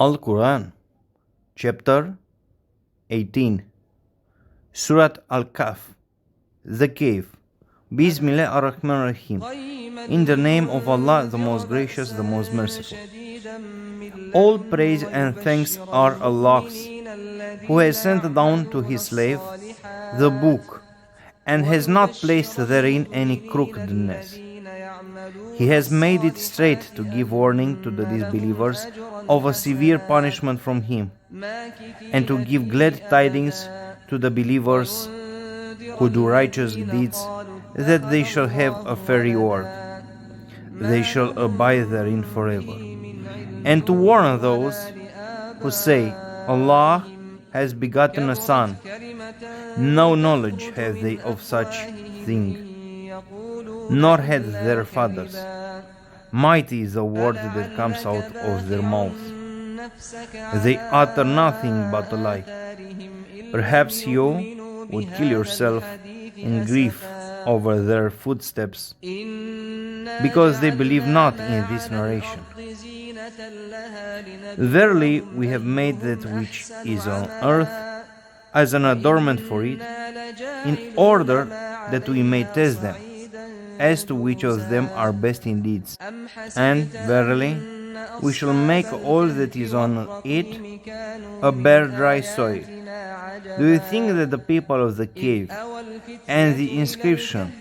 Al-Quran, Chapter 18, Surat Al-Kahf, the Cave. Bismillah ar-Rahman ar-Rahim. In the name of Allah, the most gracious, the most merciful. All praise and thanks are Allah's, who has sent down to his slave the book, and has not placed therein any crookedness. He has made it straight to give warning to the disbelievers of a severe punishment from him, and to give glad tidings to the believers who do righteous deeds, that they shall have a fair reward. They shall abide therein forever. And to warn those who say, Allah has begotten a son. No knowledge have they of such thing, nor had their fathers. Mighty is the word that comes out of their mouths. They utter nothing but a lie. Perhaps you would kill yourself in grief over their footsteps, because they believe not in this narration. Verily, we have made that which is on earth as an adornment for it, in order that we may test them, as to which of them are best in deeds. And verily, we shall make all that is on it a bare dry soil. Do you think that the people of the cave and the inscription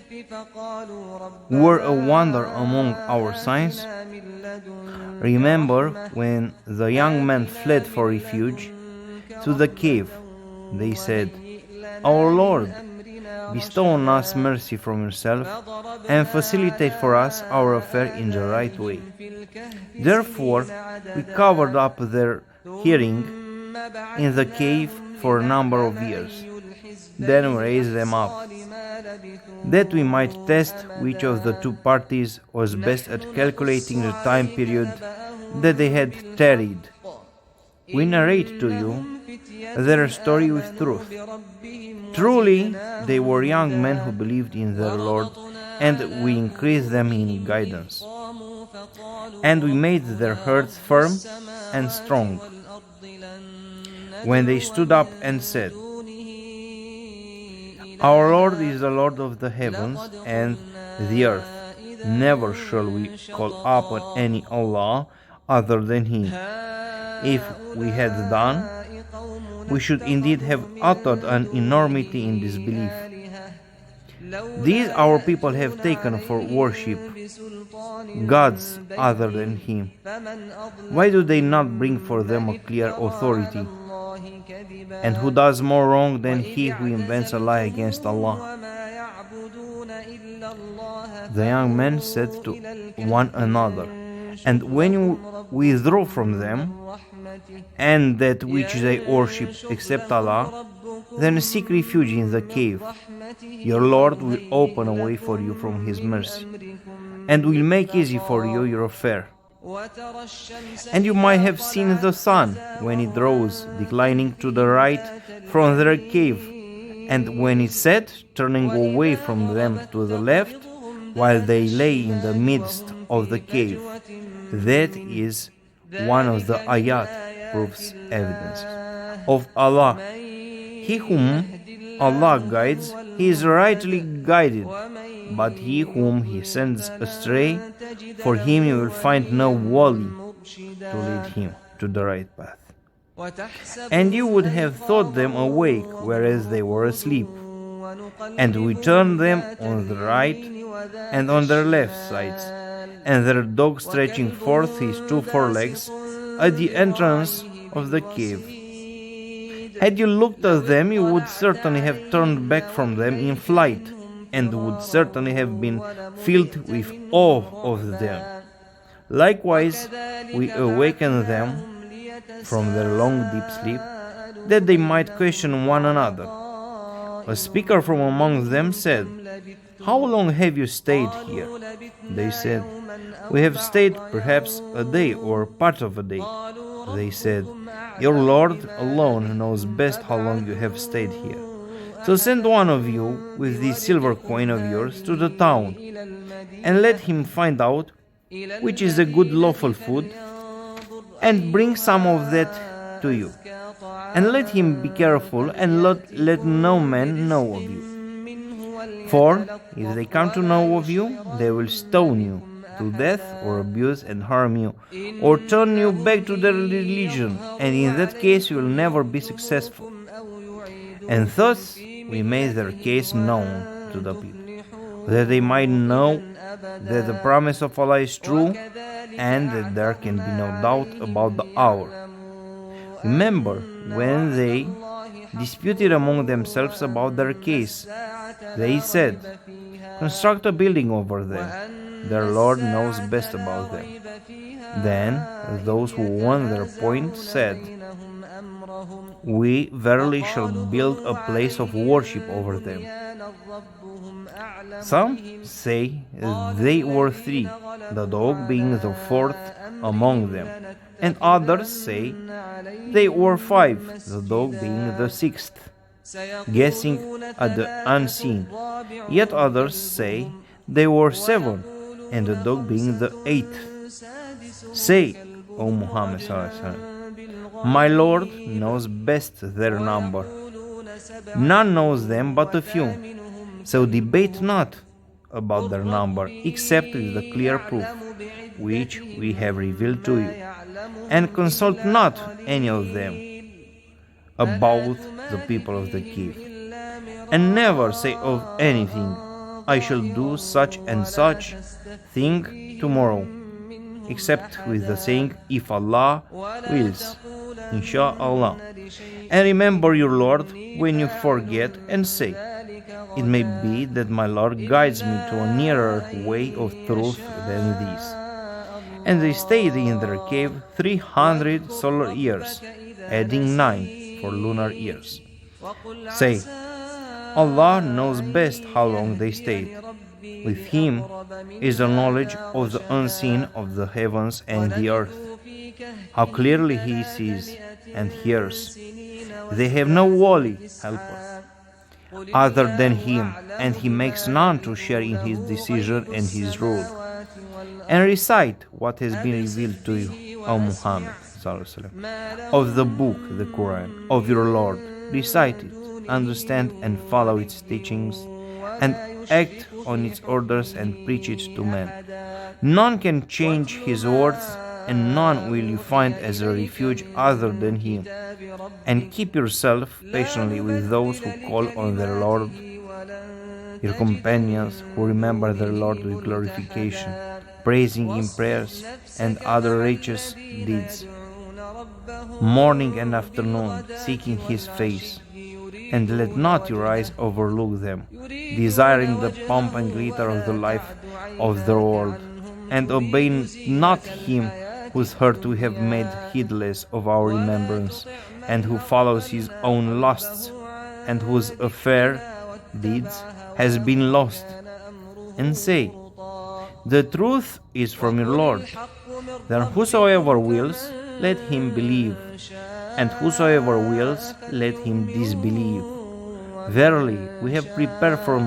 were a wonder among our signs? Remember when the young men fled for refuge to the cave. They said, Our Lord, bestow on us mercy from yourself, and facilitate for us our affair in the right way. Therefore, we covered up their hearing in the cave for a number of years. Then we raised them up, that we might test which of the two parties was best at calculating the time period that they had tarried. We narrate to you their story with truth. Truly, they were young men who believed in their Lord, and we increased them in guidance. And we made their hearts firm and strong. When they stood up and said, Our Lord is the Lord of the heavens and the earth. Never shall we call upon any Allah other than Him. If we had done, we should indeed have uttered an enormity in disbelief. These our people have taken for worship gods other than Him. Why do they not bring for them a clear authority? And who does more wrong than he who invents a lie against Allah? The young men said to one another, And when you withdraw from them, and that which they worship except Allah, then seek refuge in the cave. Your Lord will open a way for you from His mercy, and will make easy for you your affair. And you might have seen the sun when it rose, declining to the right from their cave, and when it set, turning away from them to the left, while they lay in the midst of the cave. That is one of the ayat, proofs, evidences of Allah. He whom Allah guides, he is rightly guided, but he whom He sends astray, for him you will find no wali to lead him to the right path. And you would have thought them awake, whereas they were asleep. And we turned them on the right and on their left sides, and their dog stretching forth his two forelegs at the entrance of the cave. Had you looked at them, you would certainly have turned back from them in flight, and would certainly have been filled with awe of them. Likewise, we awakened them from their long deep sleep, that they might question one another. A speaker from among them said, How long have you stayed here? They said, We have stayed perhaps a day or part of a day. They said, Your Lord alone knows best how long you have stayed here. So send one of you with this silver coin of yours to the town, and let him find out which is a good lawful food, and bring some of that to you. And let him be careful, and let no man know of you. For if they come to know of you, they will stone you to death, or abuse and harm you, or turn you back to their religion, and in that case you will never be successful. And thus we made their case known to the people, that they might know that the promise of Allah is true, and that there can be no doubt about the hour. Remember when they disputed among themselves about their case. They said, "Construct a building over them. Their Lord knows best about them." Then those who won their point said, "We verily shall build a place of worship over them." Some say they were three, the dog being the fourth among them, and others say they were five, the dog being the sixth, guessing at the unseen. Yet others say they were seven, and the dog being the eighth. Say, O Muhammad sallallahu alaihi wasallam, my Lord knows best their number. None knows them but a few. So debate not about their number, except with the clear proof, which we have revealed to you. And consult not any of them about the people of the cave. And never say of anything, I shall do such and such thing tomorrow, except with the saying, if Allah wills, Insha'Allah. And remember your Lord when you forget, and say, it may be that my Lord guides me to a nearer way of truth than this. And they stayed in their cave 300 solar years, adding 9 for lunar years. Say, Allah knows best how long they stayed. With Him is the knowledge of the unseen of the heavens and the earth. How clearly He sees and hears. They have no wali helper other than Him, and He makes none to share in His decision and His rule. And recite what has been revealed to you, O Muhammad, of the book, the Quran, of your Lord. Recite it, understand and follow its teachings, and act on its orders and preach it to men. None can change His words, and none will you find as a refuge other than Him. And keep yourself patiently with those who call on their Lord, your companions who remember their Lord with glorification, praising in prayers and other righteous deeds, morning and afternoon, seeking His face. And let not your eyes overlook them, desiring the pomp and glitter of the life of the world, and obey not him whose heart we have made heedless of our remembrance, and who follows his own lusts, and whose affair deeds has been lost. And say, the truth is from your Lord. Then whosoever wills, let him believe, and whosoever wills, let him disbelieve. Verily, we have prepared for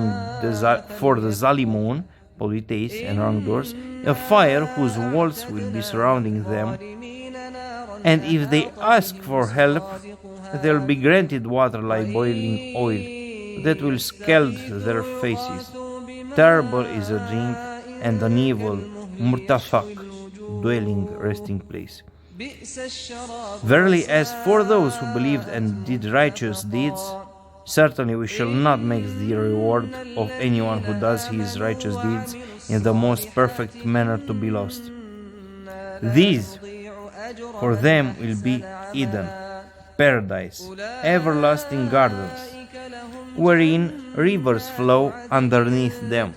the Zalimun, polytheists and wrongdoers, a fire whose walls will be surrounding them, and if they ask for help, they will be granted water like boiling oil, that will scald their faces. Terrible is a drink, and an evil, murtafaq, dwelling, resting place. Verily, as for those who believed and did righteous deeds, certainly we shall not make the reward of anyone who does his righteous deeds in the most perfect manner to be lost. These, for them, will be Eden, paradise, everlasting gardens, wherein rivers flow underneath them.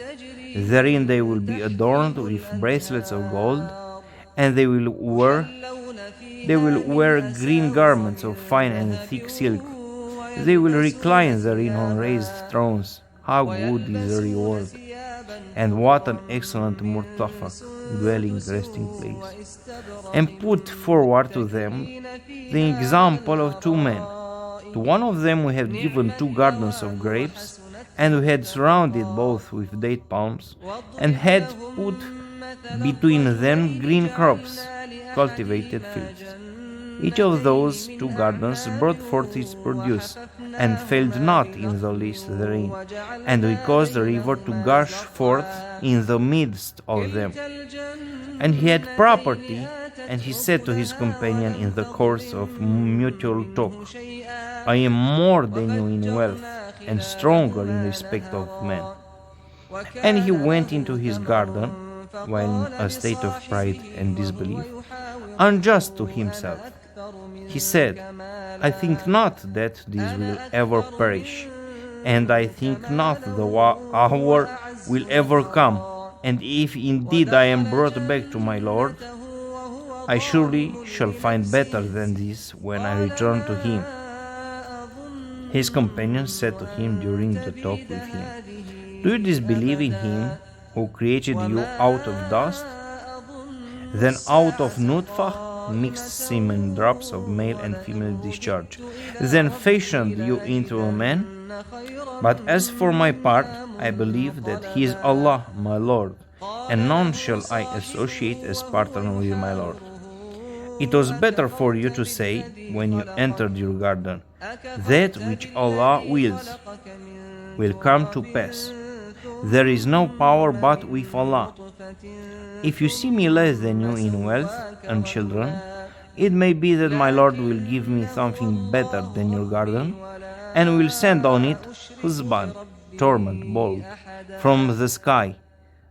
Therein they will be adorned with bracelets of gold, and they will wear green garments of fine and thick silk. They will recline therein on raised thrones. How good is the reward! And what an excellent murtafaq, dwelling, resting place. And put forward to them the example of two men. To one of them we had given 2 gardens of grapes, and we had surrounded both with date palms, and had put between them green crops, cultivated fields. Each of those two gardens brought forth its produce, and failed not in the least therein. And we caused the river to gush forth in the midst of them. And he had property, and he said to his companion in the course of mutual talk, I am more than you in wealth, and stronger in respect of men. And he went into his garden, while in a state of pride and disbelief, unjust to himself. He said, I think not that this will ever perish, and I think not the hour will ever come, and if indeed I am brought back to my Lord, I surely shall find better than this when I return to him. His companions said to him during the talk with him, Do you disbelieve in him who created you out of dust? Then out of nutfah, mixed semen drops of male and female discharge, then fashioned you into a man? But as for my part, I believe that he is Allah, my Lord, and none shall I associate as partner with my Lord. It was better for you to say, when you entered your garden, that which Allah wills will come to pass. There is no power but with Allah. If you see me less than you in wealth and children, it may be that my Lord will give me something better than your garden, and will send on it husband, torment, bolt, from the sky.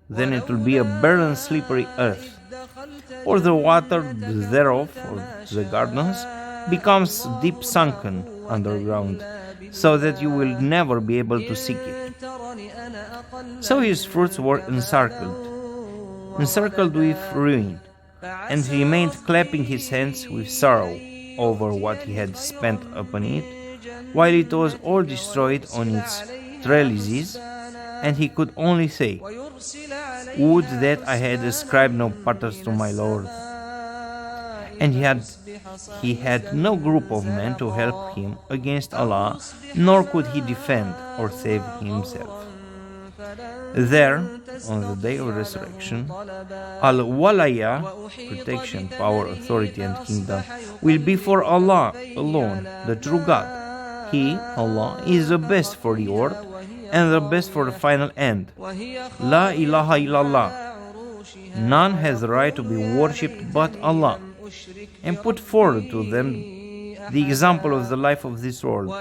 Then it will be a barren, slippery earth. Or the water thereof, or the gardens, becomes deep sunken underground, so that you will never be able to seek it. So his fruits were encircled with ruin, and he remained clapping his hands with sorrow over what he had spent upon it, while it was all destroyed on its trellises, and he could only say, Would that I had ascribed no partners to my Lord. And he had no group of men to help him against Allah, nor could he defend or save himself. There, on the day of resurrection, Al-Walaya, protection, power, authority and kingdom, will be for Allah alone, the true God. He, Allah, is the best for the reward and the best for the final end. La ilaha illallah. None has the right to be worshipped but Allah. And put forward to them the example of the life of this world.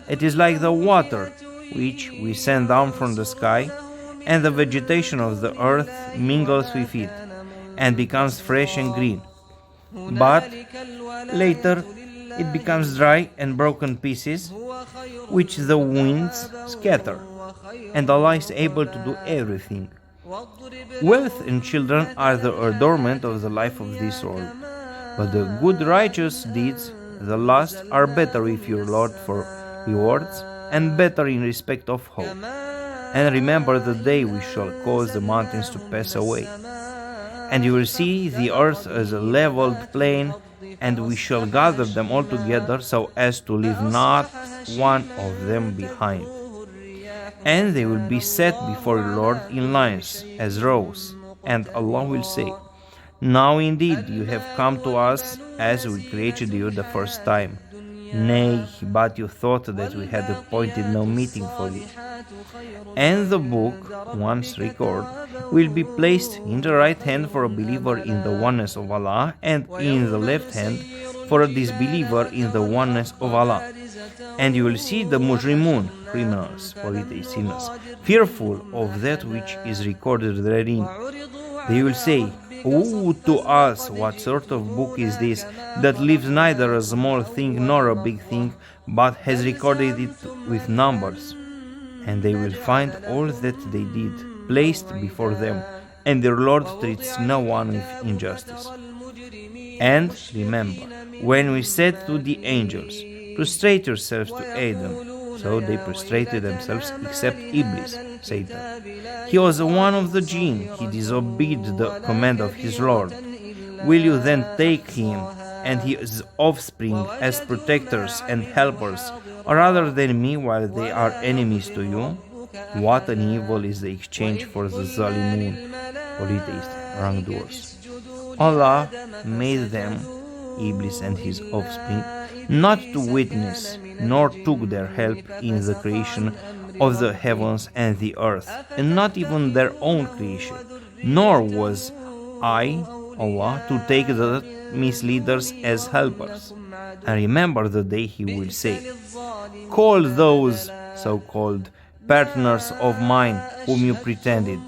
It is like the water which we send down from the sky, and the vegetation of the earth mingles with it and becomes fresh and green. But later it becomes dry and broken pieces, which the winds scatter, and Allah is able to do everything. Wealth and children are the adornment of the life of this world, but the good righteous deeds, the last, are better with your Lord for rewards, and better in respect of hope. And remember the day we shall cause the mountains to pass away, and you will see the earth as a leveled plain, and we shall gather them all together so as to leave not one of them behind. And they will be set before the Lord in lines, as rows, and Allah will say, Now indeed you have come to us as we created you the first time. Nay, but you thought that we had appointed no meeting for you. And the book, once recorded, will be placed in the right hand for a believer in the oneness of Allah, and in the left hand for a disbeliever in the oneness of Allah. And you will see the mujrimun, criminals, polytheists, sinners, fearful of that which is recorded therein. They will say, Woe to us, what sort of book is this, that leaves neither a small thing nor a big thing, but has recorded it with numbers? And they will find all that they did placed before them, and their Lord treats no one with injustice. And remember, when we said to the angels, Prostrate yourselves to Adam, so they prostrated themselves except Iblis, Satan. He was one of the jinn, he disobeyed the command of his Lord. Will you then take him and his offspring as protectors and helpers, rather than me while they are enemies to you? What an evil is the exchange for the Zalimun, polytheist, wrongdoers. Allah made them, Iblis and his offspring, not to witness, nor took their help in the creation of the heavens and the earth, and not even their own creation. Nor was I, Allah, to take the misleaders as helpers. And remember the day He will say, "Call those so-called partners of mine whom you pretended."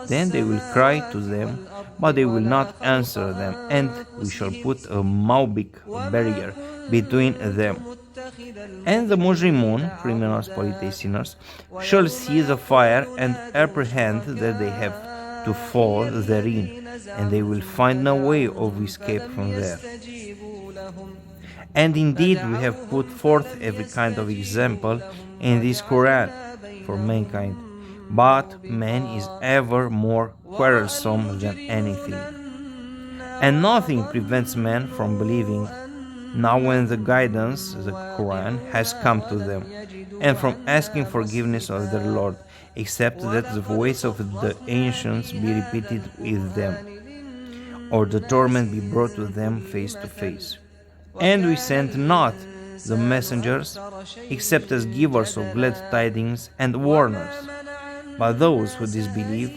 Then they will cry to them, but they will not answer them, and we shall put a Maubik barrier between them. And the Mujrimun, criminals, polytheists, shall see the fire and apprehend that they have to fall therein, and they will find no way of escape from there. And indeed we have put forth every kind of example in this Quran for mankind, but man is ever more quarrelsome than anything. And nothing prevents man from believing now when the guidance, the Quran, has come to them, and from asking forgiveness of their Lord, except that the voice of the ancients be repeated with them, or the torment be brought to them face to face. And we sent not the messengers except as givers of glad tidings and warners. But those who disbelieve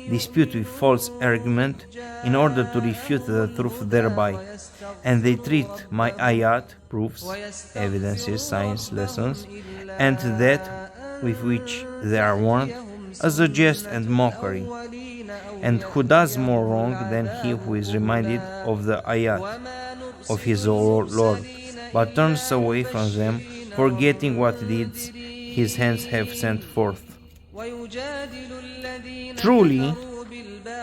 dispute with false argument in order to refute the truth thereby, and they treat my ayat, proofs, evidences, signs, lessons, and that with which they are warned, as a jest and mockery. And who does more wrong than he who is reminded of the ayat of his Lord, but turns away from them, forgetting what deeds his hands have sent forth? Truly,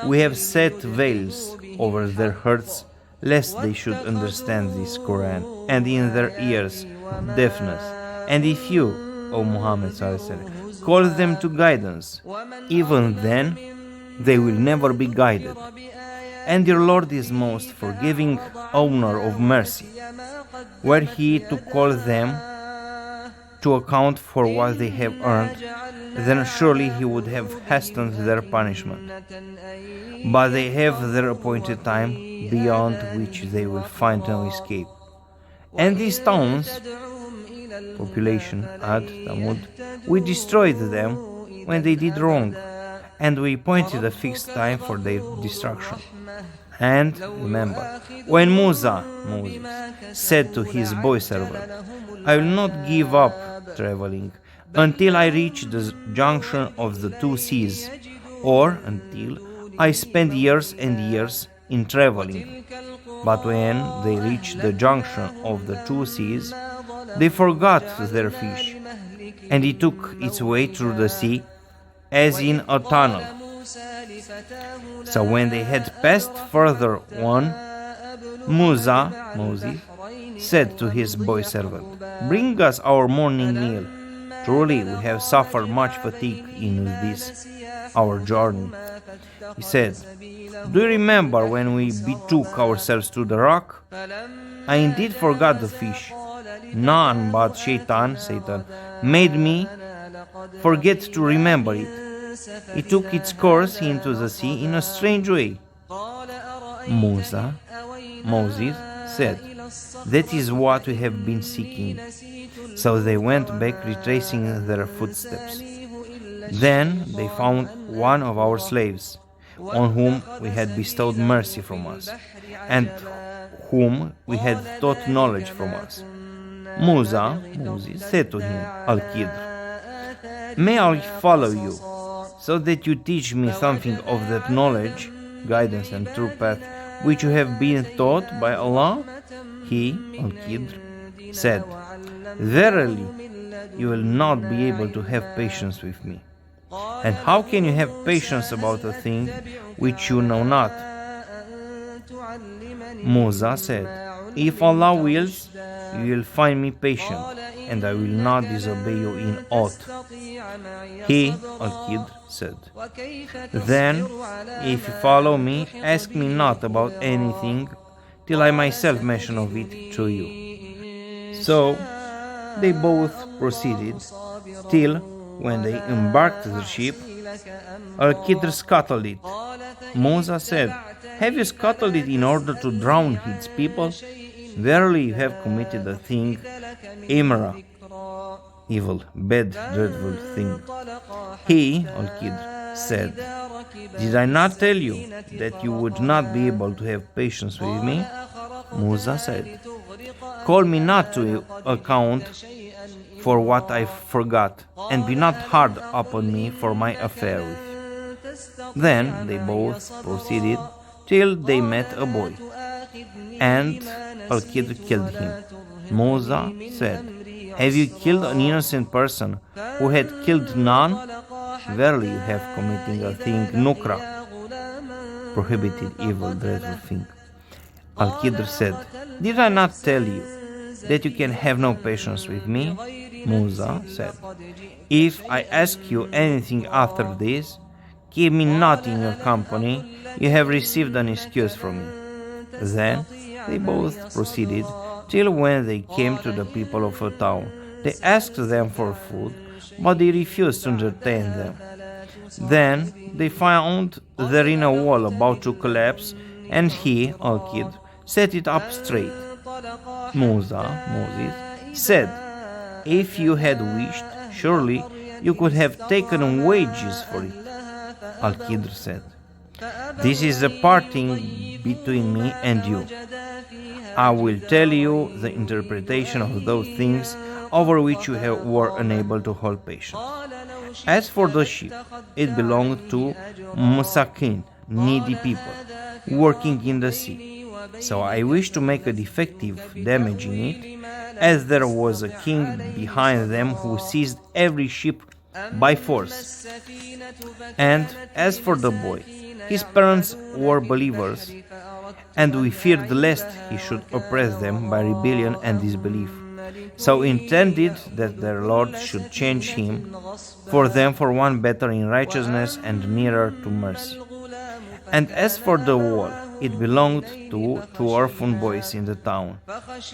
we have set veils over their hearts, lest they should understand this Quran, and in their ears deafness. And if you, O Muhammad, call them to guidance, even then they will never be guided. And your Lord is most forgiving, owner of mercy. Were He to call them to account for what they have earned, then surely He would have hastened their punishment. But they have their appointed time, beyond which they will find no escape. And these towns, population, Ad, Thamud, we destroyed them when they did wrong, and we appointed a fixed time for their destruction. And remember, when Moses said to his boy servant, "I will not give up traveling until I reach the junction of the two seas, or until I spend years and years in traveling." But when they reached the junction of the two seas, they forgot their fish, and it took its way through the sea as in a tunnel. So when they had passed further on, Moses, said to his boy servant, "Bring us our morning meal. Truly we have suffered much fatigue in this our journey." He said, "Do you remember when we betook ourselves to the rock? I indeed forgot the fish. None but Satan, made me forget to remember it. It took its course into the sea in a strange way." Moses said, "That is what we have been seeking." So they went back, retracing their footsteps. Then they found one of our slaves, on whom we had bestowed mercy from us, and whom we had taught knowledge from us. Moses said to him, Al-Qidr, "May I follow you, so that you teach me something of that knowledge, guidance and true path, which you have been taught by Allah?" He, Al-Qidr, said, "Verily, you will not be able to have patience with me. And how can you have patience about a thing which you know not?" Musa said, "If Allah wills, you will find me patient, and I will not disobey you in aught." He, Al-Qidr, said, "Then, if you follow me, ask me not about anything till I myself mention of it to you." So they both proceeded, till, when they embarked the ship, Al-Qidr scuttled it. Musa said, Have you scuttled it in order to drown its people? Verily you have committed a thing, Amara, evil, bad, dreadful thing. He, Al-Kidr, said, Did I not tell you that you would not be able to have patience with me? Musa said, Call me not to account for what I forgot, and be not hard upon me for my affair with you. Then they both proceeded till they met a boy, and Al-Kidr killed him. Musa said, Have you killed an innocent person who had killed none? Verily you have committed a thing nukra, prohibited, evil, dreadful thing. Al-Kidr said, Did I not tell you that you can have no patience with me? Musa said, If I ask you anything after this, keep me not in your company, you have received an excuse from me. Then they both proceeded till when they came to the people of a town. They asked them for food, but they refused to entertain them. Then they found therein a wall about to collapse, and he, Al-Kid, set it up straight. Moses, said, If you had wished, surely you could have taken wages for it. Al-Kidr said, This is the parting between me and you. I will tell you the interpretation of those things over which you were unable to hold patience. As for the ship, it belonged to Musakin, needy people, working in the sea. So I wish to make a defective damage in it, as there was a king behind them who seized every ship by force. And as for the boy, his parents were believers, and we feared lest he should oppress them by rebellion and disbelief. So intended that their Lord should change him for them for one better in righteousness and nearer to mercy. And as for the wall, it belonged to two orphan boys in the town,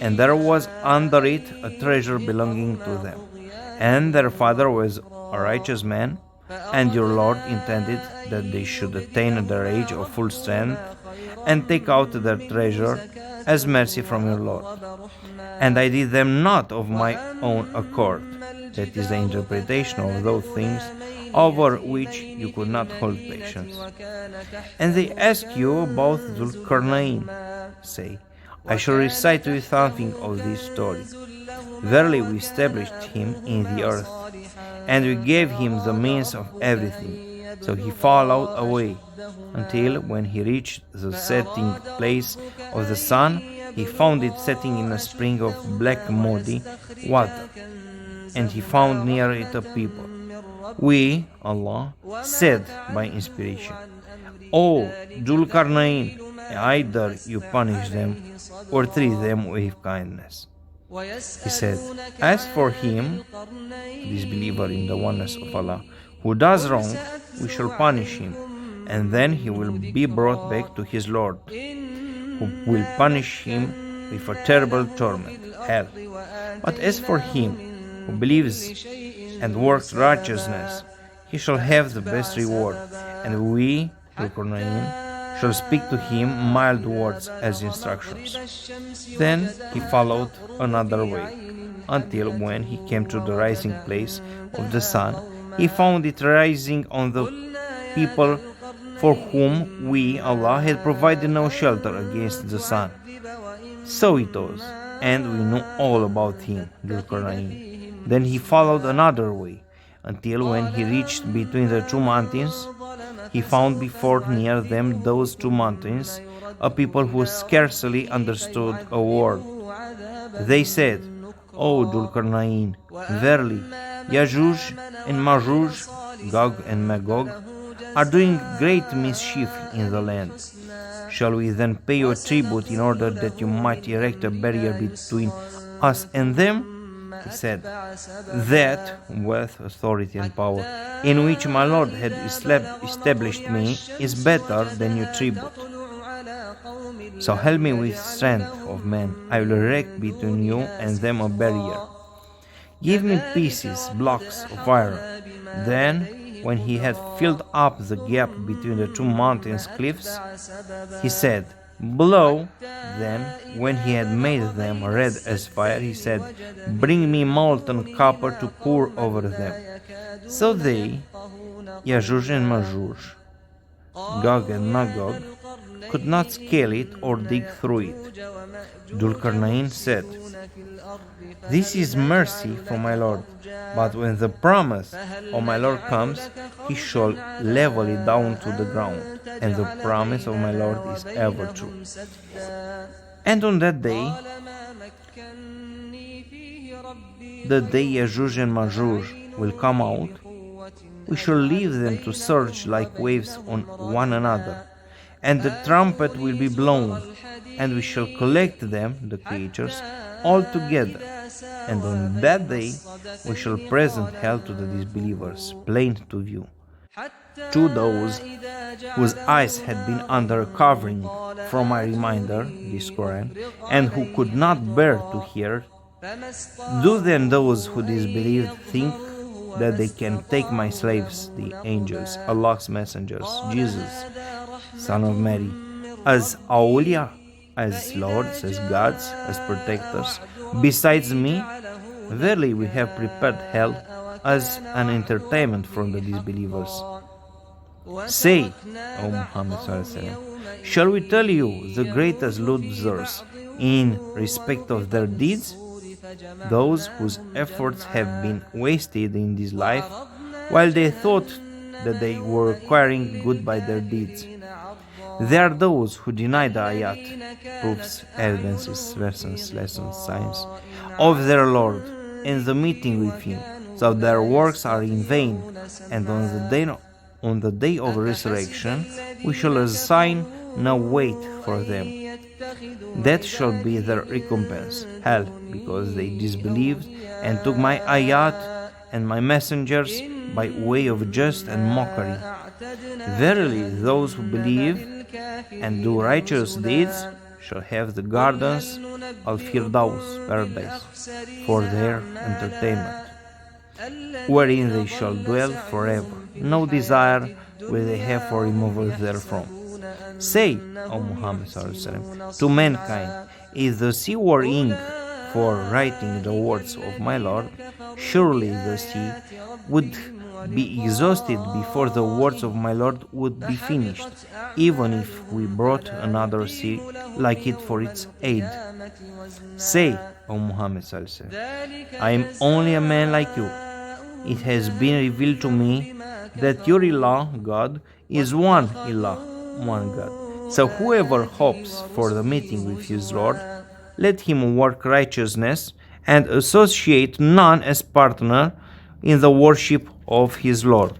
and there was under it a treasure belonging to them. And their father was a righteous man, and your Lord intended that they should attain their age of full strength and take out their treasure as mercy from your Lord. And I did them not of my own accord. That is the interpretation of those things over which you could not hold patience. And they ask you about Dhul-Qarnayn. Say, I shall recite to you something of this story. Verily we established him in the earth, and we gave him the means of everything. So he followed away, until when he reached the setting place of the sun, he found it setting in a spring of black muddy water, and he found near it a people. We, Allah, said by inspiration, O Dhul-Qarnayn, either you punish them or treat them with kindness. He said, As for him, disbeliever in the oneness of Allah, who does wrong, we shall punish him, and then he will be brought back to his Lord, who will punish him with a terrible torment, hell. But as for him who believes and works righteousness, he shall have the best reward, and we, Dhul-Qarnayn, shall speak to him mild words as instructions. Then he followed another way, until when he came to the rising place of the sun, he found it rising on the people for whom we, Allah, had provided no shelter against the sun. So it was, and we knew all about him, Dhul-Qarnayn. Then he followed another way, until when he reached between the two mountains, he found before near them those two mountains, a people who scarcely understood a word. They said, O Dhul-Qarnayn, verily, Yajuj and Majuj, Gog and Magog, are doing great mischief in the land. Shall we then pay you a tribute in order that you might erect a barrier between us and them? He said, That wealth, authority and power in which my Lord had established me is better than your tribute. So help me with strength of men, I will erect between you and them a barrier. Give me pieces, blocks of iron. Then when he had filled up the gap between the two mountains cliffs, he said, "Blow." Then, when he had made them red as fire, he said, "Bring me molten copper to pour over them." So they, Yajuj and Majuj, Gog and Magog, could not scale it or dig through it. Dulkarnain said, "This is mercy from my Lord, but when the promise of my Lord comes, he shall level it down to the ground, and the promise of my Lord is ever true." And on that day, the day Yajuj and Majuj will come out, we shall leave them to surge like waves on one another, and the trumpet will be blown, and we shall collect them, the creatures, all together. And on that day we shall present hell to the disbelievers, plain to view. To those whose eyes had been under a covering from my reminder, this Quran, and who could not bear to hear, do then those who disbelieved think that they can take my slaves, the angels, Allah's messengers, Jesus, Son of Mary, as awliya, as lords, as gods, as protectors, besides me? Verily we have prepared hell as an entertainment from the disbelievers. Say, O Muhammad ﷺ, shall we tell you the greatest losers in respect of their deeds? Those whose efforts have been wasted in this life, while they thought that they were acquiring good by their deeds. They are those who deny the ayat, proofs, evidences, verses, lessons, signs, of their Lord, and the meeting with Him, so their works are in vain, and on the day of resurrection we shall assign no weight for them. That shall be their recompense, hell, because they disbelieved and took my ayat and my messengers by way of jest and mockery. Verily, those who believe and do righteous deeds shall have the gardens Al-Firdaus, paradise, for their entertainment, wherein they shall dwell forever. No desire will they have for removal therefrom. Say, O Muhammad ﷺ, to mankind, if the sea were ink for writing the words of my Lord, surely the sea would be exhausted before the words of my Lord would be finished, even if we brought another sea like it for its aid. Say, O Muhammad ﷺ, I am only a man like you. It has been revealed to me that your Ilah, God, is one Ilah, one God. So whoever hopes for the meeting with his Lord, let him work righteousness and associate none as partner in the worship of his Lord.